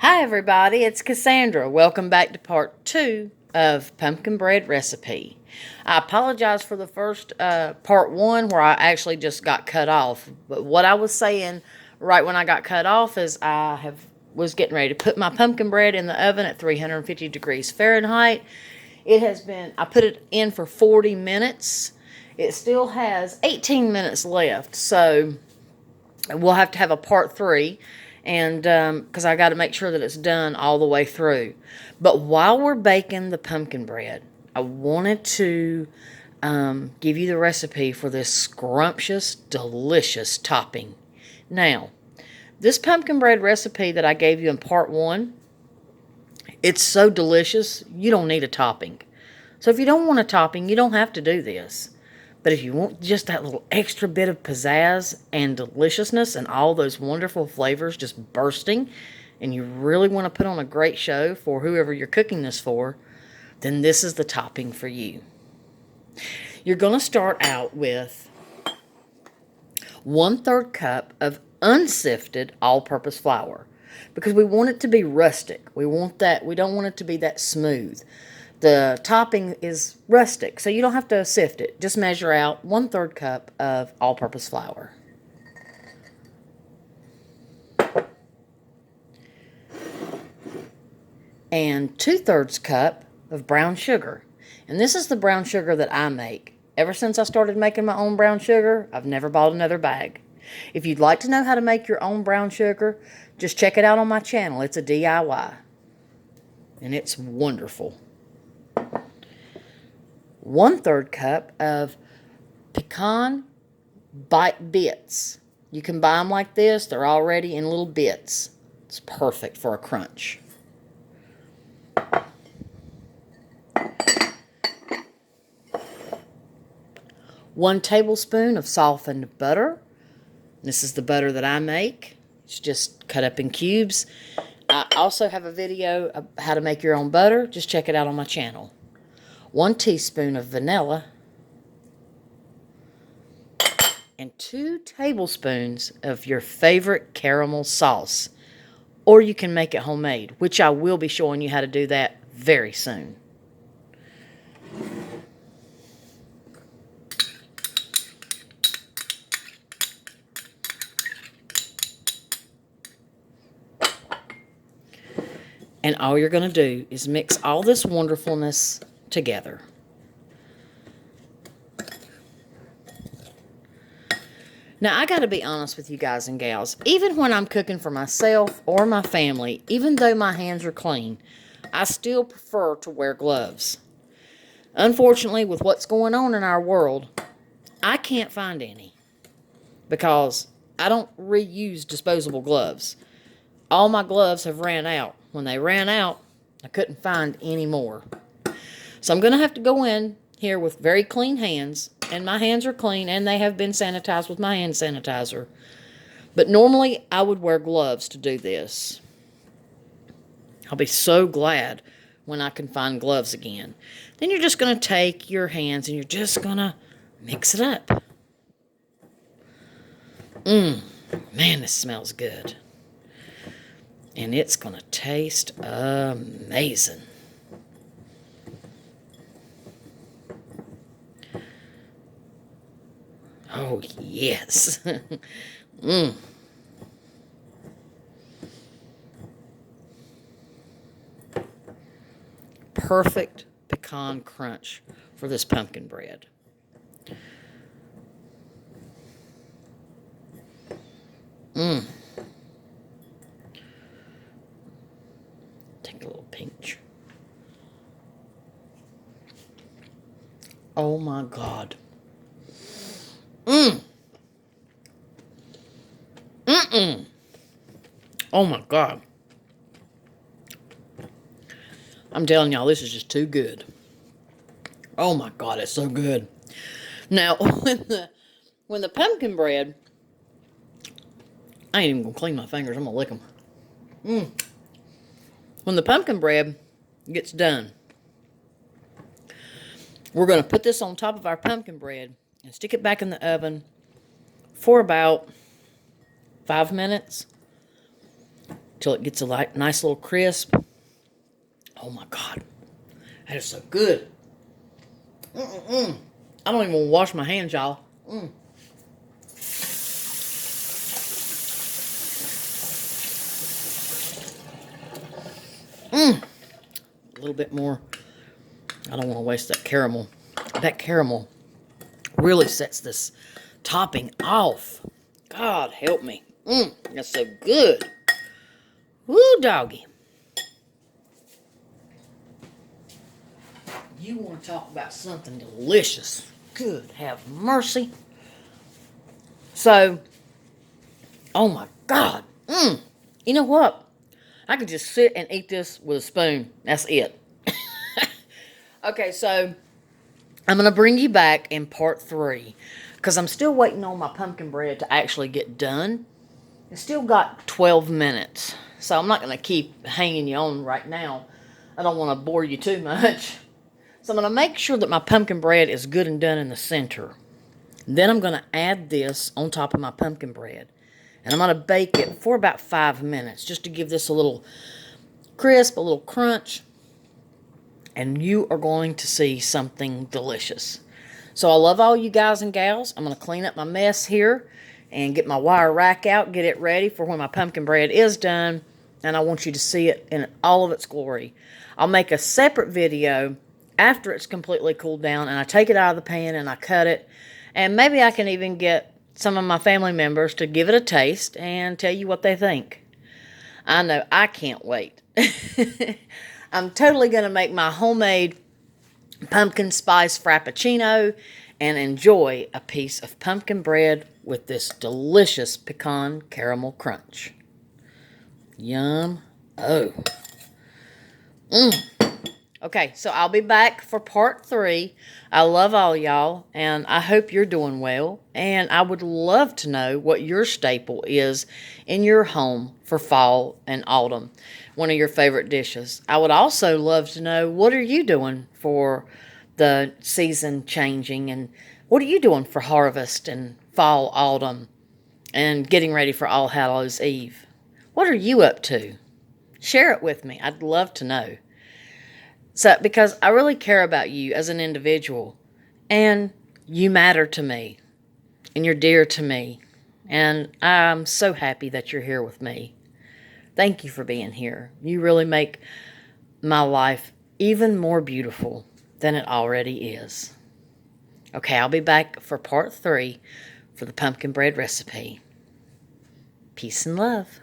Hi everybody, it's Cassandra. Welcome back to part 2 of pumpkin bread recipe. I apologize for the first part 1 where I actually just got cut off. But what I was saying right when I got cut off is was getting ready to put my pumpkin bread in the oven at 350 degrees Fahrenheit. I put it in for 40 minutes. It still has 18 minutes left, so we'll have to have a part 3, and because I got to make sure that it's done all the way through. But while we're baking the pumpkin bread, I wanted to give you the recipe for this scrumptious, delicious topping. Now, this pumpkin bread recipe that I gave you in part 1, it's so delicious, you don't need a topping. So if you don't want a topping, you don't have to do this. But if you want just that little extra bit of pizzazz and deliciousness and all those wonderful flavors just bursting, and you really want to put on a great show for whoever you're cooking this for, then this is the topping for you. You're going to start out with 1/3 cup of unsifted all-purpose flour, because we want it to be rustic. We don't want it to be that smooth. The topping is rustic, so you don't have to sift it. Just measure out 1/3 cup of all-purpose flour. And 2/3 cup of brown sugar. And this is the brown sugar that I make. Ever since I started making my own brown sugar, I've never bought another bag. If you'd like to know how to make your own brown sugar, just check it out on my channel. It's a DIY. And it's wonderful. 1/3 cup of pecan bite bits. You can buy them like this. They're already in little bits. It's perfect for a crunch. 1 tablespoon of softened butter. This is the butter that I make. It's just cut up in cubes. I also have a video of how to make your own butter. Just check it out on my channel. 1 teaspoon of vanilla, and 2 tablespoons of your favorite caramel sauce. Or you can make it homemade, which I will be showing you how to do that very soon. And all you're going to do is mix all this wonderfulness together. Now, I got to be honest with you guys and gals. Even when I'm cooking for myself or my family, even though my hands are clean, I still prefer to wear gloves. Unfortunately, with what's going on in our world, I can't find any because I don't reuse disposable gloves. All my gloves have ran out. When they ran out, I couldn't find any more. So I'm going to have to go in here with very clean hands, and my hands are clean, and they have been sanitized with my hand sanitizer. But normally, I would wear gloves to do this. I'll be so glad when I can find gloves again. Then you're just going to take your hands, and you're just going to mix it up. Man, this smells good. And it's going to taste amazing. Oh, yes. Perfect pecan crunch for this pumpkin bread. Take a little pinch. Oh my God. Oh my God. I'm telling y'all, this is just too good. Oh my God, it's so good. Now, when the pumpkin bread, I ain't even gonna clean my fingers. I'm gonna lick them. When the pumpkin bread gets done, we're gonna put this on top of our pumpkin bread and stick it back in the oven for about 5 minutes till it gets a nice little crisp. Oh my God, that is so good. I don't even want to wash my hands, y'all. A little bit more. I don't want to waste that caramel. That caramel really sets this topping off. God help me. That's so good. Woo, doggy. You want to talk about something delicious. Good, have mercy. So, oh my God. You know what? I could just sit and eat this with a spoon. That's it. Okay, so I'm going to bring you back in part 3 because I'm still waiting on my pumpkin bread to actually get done. It's still got 12 minutes, so I'm not going to keep hanging you on right now. I don't want to bore you too much. So I'm going to make sure that my pumpkin bread is good and done in the center. Then I'm going to add this on top of my pumpkin bread. And I'm going to bake it for about 5 minutes just to give this a little crisp, a little crunch. And you are going to see something delicious. So I love all you guys and gals. I'm going to clean up my mess here and get my wire rack out, get it ready for when my pumpkin bread is done. And I want you to see it in all of its glory. I'll make a separate video after it's completely cooled down and I take it out of the pan and I cut it. And maybe I can even get some of my family members to give it a taste and tell you what they think. I know, I can't wait. I'm totally going to make my homemade pumpkin spice frappuccino and enjoy a piece of pumpkin bread with this delicious pecan caramel crunch. Yum. Oh. Okay, so I'll be back for part 3. I love all y'all, and I hope you're doing well. And I would love to know what your staple is in your home for fall and autumn. One of your favorite dishes. I would also love to know, what are you doing for the season changing? And what are you doing for harvest and fall, autumn, and getting ready for All Hallows Eve? What are you up to? Share it with me. I'd love to know. So, because I really care about you as an individual, and you matter to me, and you're dear to me, and I'm so happy that you're here with me. Thank you for being here. You really make my life even more beautiful than it already is. Okay, I'll be back for part 3 for the pumpkin bread recipe. Peace and love.